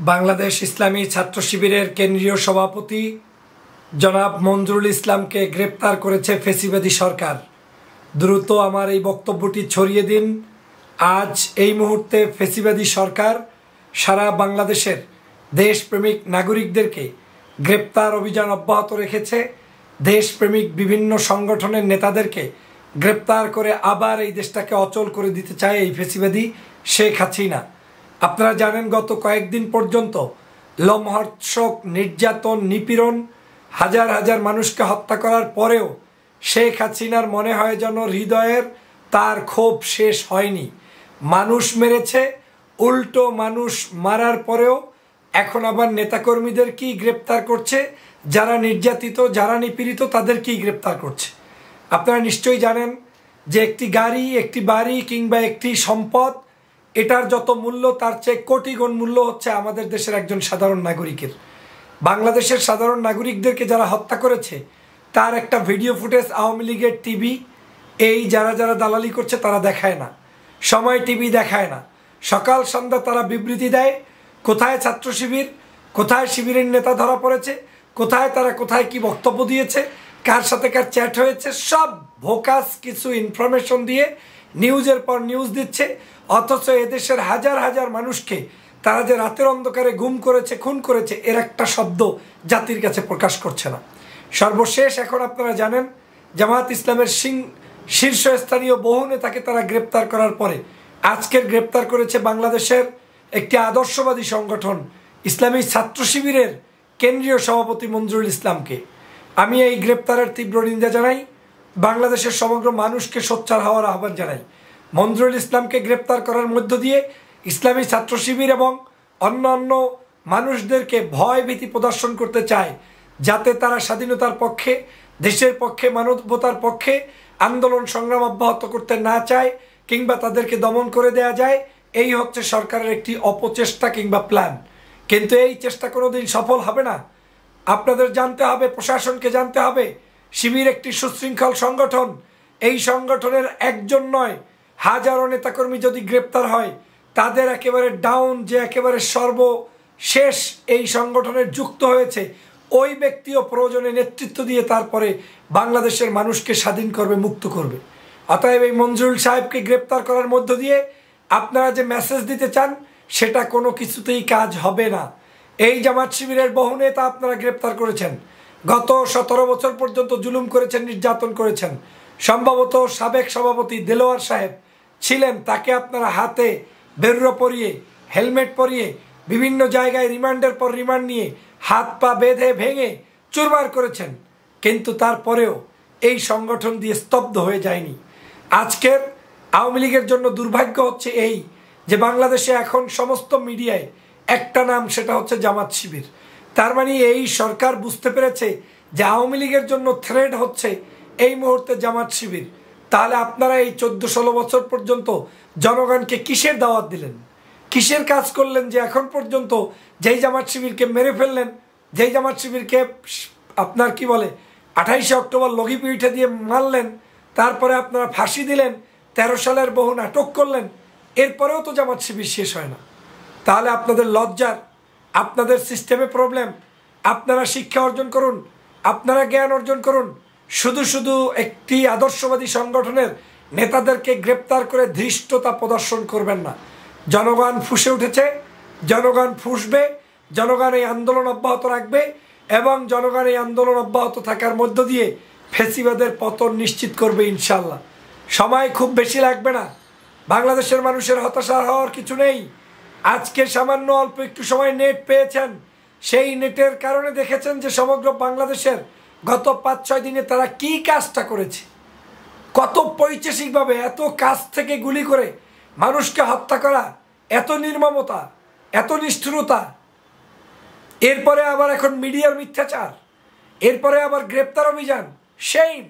বাংলাদেশ ইসলামী ছাত্র শিবিরের কেন্দ্রীয় সভাপতি জনাব মঞ্জুরুল ইসলামকে গ্রেপ্তার করেছে ফ্যাসিবাদী সরকার। দ্রুত আমার এই বক্তব্যটি ছড়িয়ে দিন। আজ এই মুহূর্তে ফ্যাসিবাদী সরকার সারা বাংলাদেশের দেশপ্রেমিক নাগরিকদেরকে গ্রেপ্তার অভিযান অব্যাহত রেখেছে। দেশপ্রেমিক বিভিন্ন সংগঠনের নেতাদেরকে গ্রেপ্তার করে আবার এই দেশটাকে অচল করে দিতে চায় এই ফ্যাসিবাদী শেখ হাসিনা। আপনারা জানেন, গত কয়েকদিন পর্যন্ত লোমহর্ষক নির্যাতন, নিপীড়ন, হাজার হাজার মানুষকে হত্যা করার পরেও শেখ হাসিনার মনে হয় যেন হৃদয়ের তার ক্ষোভ শেষ হয়নি। মানুষ মেরেছে, উল্টো মানুষ মারার পরেও এখন আবার নেতাকর্মীদেরকেই গ্রেপ্তার করছে। যারা নির্যাতিত, যারা নিপীড়িত তাদেরকেই গ্রেপ্তার করছে। আপনারা নিশ্চয়ই জানেন যে একটি গাড়ি, একটি বাড়ি কিংবা একটি সম্পদ, এটার যত মূল্য তার চেয়ে কোটি গুণ মূল্য হচ্ছে আমাদের দেশের একজন সাধারণ নাগরিকের। বাংলাদেশের সাধারণ নাগরিকদেরকে যারা হত্যা করেছে তার একটা ভিডিও ফুটেজ আওয়ামী লীগের টিভি, এই যারা যারা দালালি করছে তারা দেখায় না, সময় টিভি দেখায় না। সকাল সন্ধ্যা তারা বিবৃতি দেয় কোথায় ছাত্র শিবির, কোথায় শিবিরের নেতা ধরা পড়েছে, কোথায় কি বক্তব্য দিয়েছে, কার সাথে কার চ্যাট হয়েছে, সব ভোকাস কিছু ইনফরমেশন দিয়ে নিউজের পর নিউজ দিচ্ছে। অথচ এদেশের হাজার হাজার মানুষকে তারা যে রাতের অন্ধকারে গুম করেছে, খুন করেছে, এর একটা শব্দ জাতির কাছে প্রকাশ করছে না। সর্বশেষ এখন আপনারা জানেন জামাত ইসলামের শীর্ষস্থানীয় বহু নেতাকে তারা গ্রেপ্তার করার পরে আজকের গ্রেপ্তার করেছে বাংলাদেশের একটি আদর্শবাদী সংগঠন ইসলামী ছাত্র শিবিরের কেন্দ্রীয় সভাপতি মঞ্জুরুল ইসলামকে। আমি এই গ্রেপ্তারের তীব্র নিন্দা জানাই, বাংলাদেশের সমগ্র মানুষকে সোচ্চার হওয়ার আহ্বান জানাই। মঞ্জুরুল ইসলামকে গ্রেপ্তার করার মধ্য দিয়ে ইসলামী ছাত্র শিবির এবং অন্যান্য মানুষদেরকে ভয় ভীতি প্রদর্শন করতে চায়, যাতে তারা স্বাধীনতার পক্ষে, দেশের পক্ষে, মানবতার পক্ষে আন্দোলন সংগ্রাম অব্যাহত করতে না চায় কিংবা তাদেরকে দমন করে দেয়া যায়। এই হচ্ছে সরকারের একটি অপচেষ্টা কিংবা প্ল্যান। কিন্তু এই চেষ্টা কোনোদিন সফল হবে না। আপনাদের জানতে হবে, প্রশাসনকে জানতে হবে, শিবির একটি সুশৃঙ্খল সংগঠন। এই সংগঠনের একজন নয়, হাজারো নেতাকর্মী যদি গ্রেপ্তার হয়, তাদের একেবারে ডাউন, যে একেবারে সর্বশেষ এই সংগঠনের যুক্ত হয়েছে, ওই ব্যক্তিও প্রয়োজনে নেতৃত্ব দিয়ে তারপরে বাংলাদেশের মানুষকে স্বাধীন করবে, মুক্ত করবে। অতএব এই মঞ্জুরুল সাহেবকে গ্রেপ্তার করার মধ্য দিয়ে আপনারা যে মেসেজ দিতে চান সেটা কোনো কিছুতেই কাজ হবে না। এই জামাত শিবিরের বহু নেতা আপনারা গ্রেপ্তার করেছেন, গত 17 বছর পর্যন্ত জুলুম করেছেন, নির্যাতন করেছেন। সম্ভবত সাবেক সভাপতি দেলোয়ার সাহেব ছিলেন, তাকে আপনারা হাতে বেরুরো পরিয়ে, হেলমেট পরিয়ে বিভিন্ন জায়গায় রিমান্ডের পর রিমান্ড নিয়ে হাত পা বেঁধে ভেঙে চুরমার করেছেন। কিন্তু তারপরেও এই সংগঠন দিয়ে স্তব্ধ হয়ে যায়নি। আজকের আওয়ামী লীগের জন্য দুর্ভাগ্য হচ্ছে এই যে বাংলাদেশে এখন সমস্ত মিডিয়ায় একটা নাম, সেটা হচ্ছে জামাত শিবির। তার মানে এই সরকার বুঝতে পেরেছে যে আওয়ামী লীগের জন্য থ্রেট হচ্ছে এই মুহূর্তে জামাত শিবির। তাহলে আপনারা এই 14-16 বছর পর্যন্ত জনগণকে কিসের দাওয়াত দিলেন, কিসের কাজ করলেন যে এখন পর্যন্ত যেই জামাত শিবিরকে মেরে ফেললেন, যেই জামাত শিবিরকে আপনার কি বলে 28শে অক্টোবর লগিপিঠে দিয়ে মারলেন, তারপরে আপনারা ফাঁসি দিলেন, 13 সালের বহু নাটক করলেন, এরপরেও তো জামাত শিবির শেষ হয় না। তাহলে আপনাদের লজ্জার, আপনাদের সিস্টেমে প্রবলেম। আপনারা শিক্ষা অর্জন করুন, আপনারা জ্ঞান অর্জন করুন। শুধু শুধু একটি আদর্শবাদী সংগঠনের নেতাদেরকে গ্রেপ্তার করে ধৃষ্টতা প্রদর্শন করবেন না। জনগণ ফুঁসে উঠেছে, জনগণ ফুঁসবে, জনগণ এই আন্দোলন অব্যাহত রাখবে এবং জনগণ এই আন্দোলন অব্যাহত থাকার মধ্য দিয়ে ফ্যাসিবাদের পতন নিশ্চিত করবে ইনশাল্লাহ। সময় খুব বেশি লাগবে না। বাংলাদেশের মানুষের হতাশা হওয়ার কিছু নেই। আজকে সামান্য অল্প একটু সময় নেট পেয়েছেন, সেই নেটের কারণে দেখেছেন যে সমগ্র বাংলাদেশের গত 5-6 দিনে তারা কি কাজটা করেছে, কত পৈশাচিকভাবে এত কাছ থেকে গুলি করে মানুষকে হত্যা করা, এত নির্মমতা, এত নিষ্ঠুরতা। এরপরে আবার এখন মিডিয়ার মিথ্যাচার, এরপরে আবার গ্রেপ্তার অভিযান। সেইম,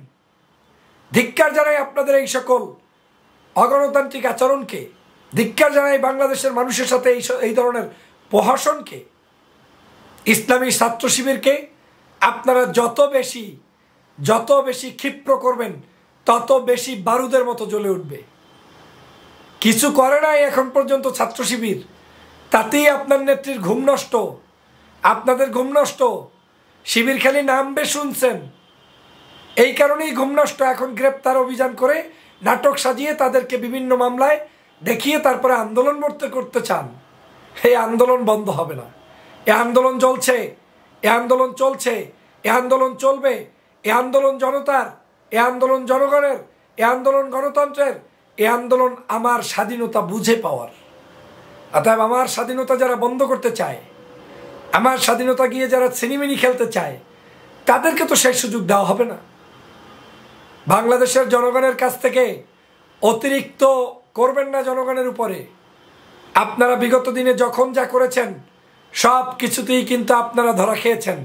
ধিক্কার জানাই আপনাদের এই সকল অগণতান্ত্রিক আচরণকে, ধিক্কার জানাই বাংলাদেশের মানুষের সাথে এই ধরনের প্রহসনকে। ইসলামী ছাত্র শিবিরকে আপনারা যত বেশি ক্ষিপ্র করবেন তত বেশি বারুদের মতো জ্বলে উঠবে। কিছু করে নাই এখন পর্যন্ত ছাত্র শিবির। তাতেই আপনার নেত্রীর ঘুম নষ্ট, আপনাদের ঘুম নষ্ট। শিবির খালি নামবে শুনছেন, এই কারণেই ঘুম নষ্ট। এখন গ্রেপ্তার অভিযান করে নাটক সাজিয়ে তাদেরকে বিভিন্ন মামলায় দেখিয়ে তারপরে আন্দোলন করতে চান। এই আন্দোলন বন্ধ হবে না। এ আন্দোলন চলছে, এ আন্দোলন চলছে, এ আন্দোলন চলবে। এ আন্দোলন জনতার, এ আন্দোলন জনগণের, এ আন্দোলন গণতন্ত্রের, এ আন্দোলন আমার স্বাধীনতা বুঝে পাওয়ার। অতএব আমার স্বাধীনতা যারা বন্ধ করতে চায়, আমার স্বাধীনতা গিয়ে যারা ছিনিমিনি খেলতে চায়, তাদেরকে তো সেই সুযোগ দেওয়া হবে না। বাংলাদেশের জনগণের কাছ থেকে অতিরিক্ত করবেন না জনগণের উপরে। আপনারা বিগত দিনে যখন যা করেছেন সব কিছুতেই কিন্তু আপনারা ধরা খেয়েছেন।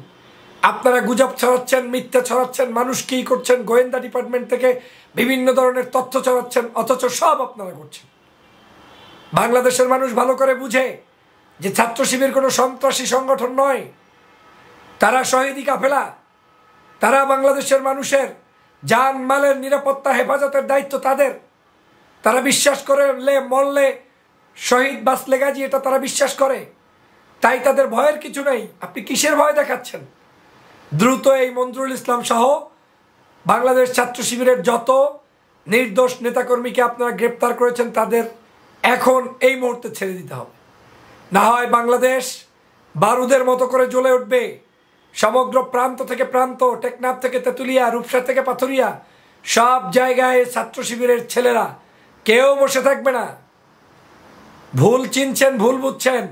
আপনারা গুজব ছড়াচ্ছেন, মিথ্যা ছড়াচ্ছেন, মানুষ কি করছেন, গোয়েন্দা ডিপার্টমেন্ট থেকে বিভিন্ন ধরনের তথ্য ছড়াচ্ছেন, অথচ সব আপনারা করছেন। বাংলাদেশের মানুষ ভালো করে বুঝে যে ছাত্র শিবির কোনো সন্ত্রাসী সংগঠন নয়, তারা শহীদি কাফেলা, তারা বাংলাদেশের মানুষের জান মালের নিরাপত্তা হেফাজতের দায়িত্ব তাদের। তারা বিশ্বাস করে মরলে শহীদ বাঁচলে গাজী, এটা তারা বিশ্বাস করে। তাই তাদের ভয়ের কিছু নেই। আপনি কিসের ভয় দেখাচ্ছেন? দ্রুত এই মঞ্জুরুল ইসলাম সহ বাংলাদেশ ছাত্র শিবিরের যত নির্দোষ নেতাকর্মীকে আপনারা গ্রেপ্তার করেছেন তাদের এখন এই মুহূর্তে ছেড়ে দিতে হবে। না হয় বাংলাদেশ বারুদের মতো করে জ্বলে উঠবে। সমগ্র প্রান্ত থেকে প্রান্ত, টেকনাফ থেকে তেঁতুলিয়া, রূপসা থেকে পাথুরিয়া, সব জায়গায় ছাত্র শিবিরের ছেলেরা কেউ বসে থাকবে না। ভুল চিনছেন, ভুল বুঝছেন।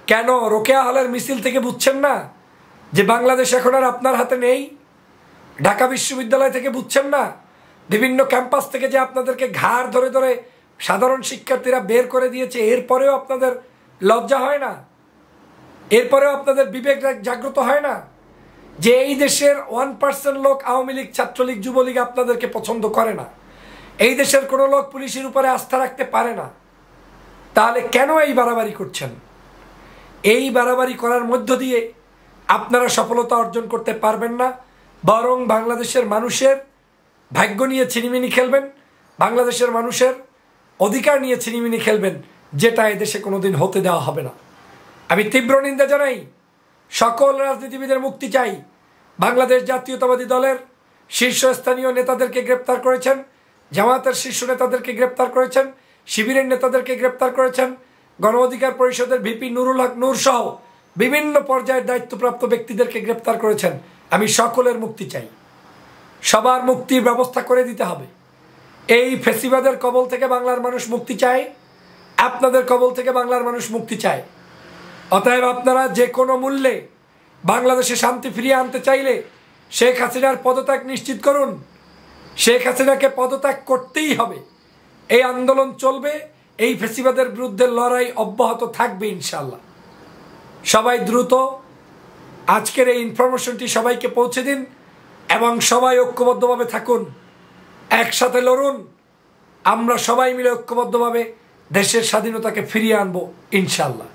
কেন রোকেয়া হলের মিছিল থেকে বুঝছেন না যে বাংলাদেশ এখন আর আপনার হাতে নেই? ঢাকা বিশ্ববিদ্যালয় থেকে বুঝছেন না? বিভিন্ন ক্যাম্পাস থেকে যে আপনাদেরকে ঘাড় ধরে ধরে সাধারণ শিক্ষার্থীরা বের করে দিয়েছে, এরপরেও আপনাদের লজ্জা হয় না? এরপরেও আপনাদের বিবেক জাগ্রত হয় না যে এই দেশের 1% লোক আওয়ামী লীগ, ছাত্রলীগ, যুবলীগ আপনাদেরকে পছন্দ করে না? এই দেশের কোনো লোক পুলিশের উপরে আস্থা রাখতে পারে না। তাহলে কেন এই বাড়াবাড়ি করছেন? এই বাড়াবাড়ি করার মধ্য দিয়ে আপনারা সফলতা অর্জন করতে পারবেন না, বরং বাংলাদেশের মানুষের ভাগ্য নিয়ে ছিনিমিনি খেলবেন, বাংলাদেশের মানুষের অধিকার নিয়ে ছিনিমিনি খেলবেন, যেটা এদেশে কোনোদিন হতে দেওয়া হবে না। আমি তীব্র নিন্দা জানাই। সকল রাজনীতিবিদের মুক্তি চাই। বাংলাদেশ জাতীয়তাবাদী দলের শীর্ষস্থানীয় নেতাদেরকে গ্রেপ্তার করেছেন, জামায়াতের শীর্ষ নেতাদেরকে গ্রেপ্তার করেছেন, শিবিরের নেতাদেরকে গ্রেপ্তার করেছেন, গণ অধিকার পরিষদের ভিপি নুরুল হক নূর সহ বিভিন্ন পর্যায়ের দায়িত্বপ্রাপ্ত ব্যক্তিদেরকে গ্রেপ্তার করেছেন। আমি সকলের মুক্তি চাই। সবার মুক্তির ব্যবস্থা করে দিতে হবে। এই ফেসিবাদের কবল থেকে বাংলার মানুষ মুক্তি চায়, আপনাদের কবল থেকে বাংলার মানুষ মুক্তি চায়। অতএব আপনারা যে কোনো মূল্যে বাংলাদেশে শান্তি ফিরিয়ে আনতে চাইলে শেখ হাসিনার পদত্যাগ নিশ্চিত করুন। শেখ হাসিনাকে পদত্যাগ করতেই হবে। এই আন্দোলন চলবে, এই ফেসিবাদের বিরুদ্ধে লড়াই অব্যাহত থাকবে ইনশাল্লাহ। সবাই দ্রুত আজকের এই ইনফরমেশনটি সবাইকে পৌঁছে দিন এবং সবাই ঐক্যবদ্ধভাবে থাকুন, একসাথে লড়ুন। আমরা সবাই মিলে ঐক্যবদ্ধভাবে দেশের স্বাধীনতাকে ফিরিয়ে আনবো ইনশাল্লাহ।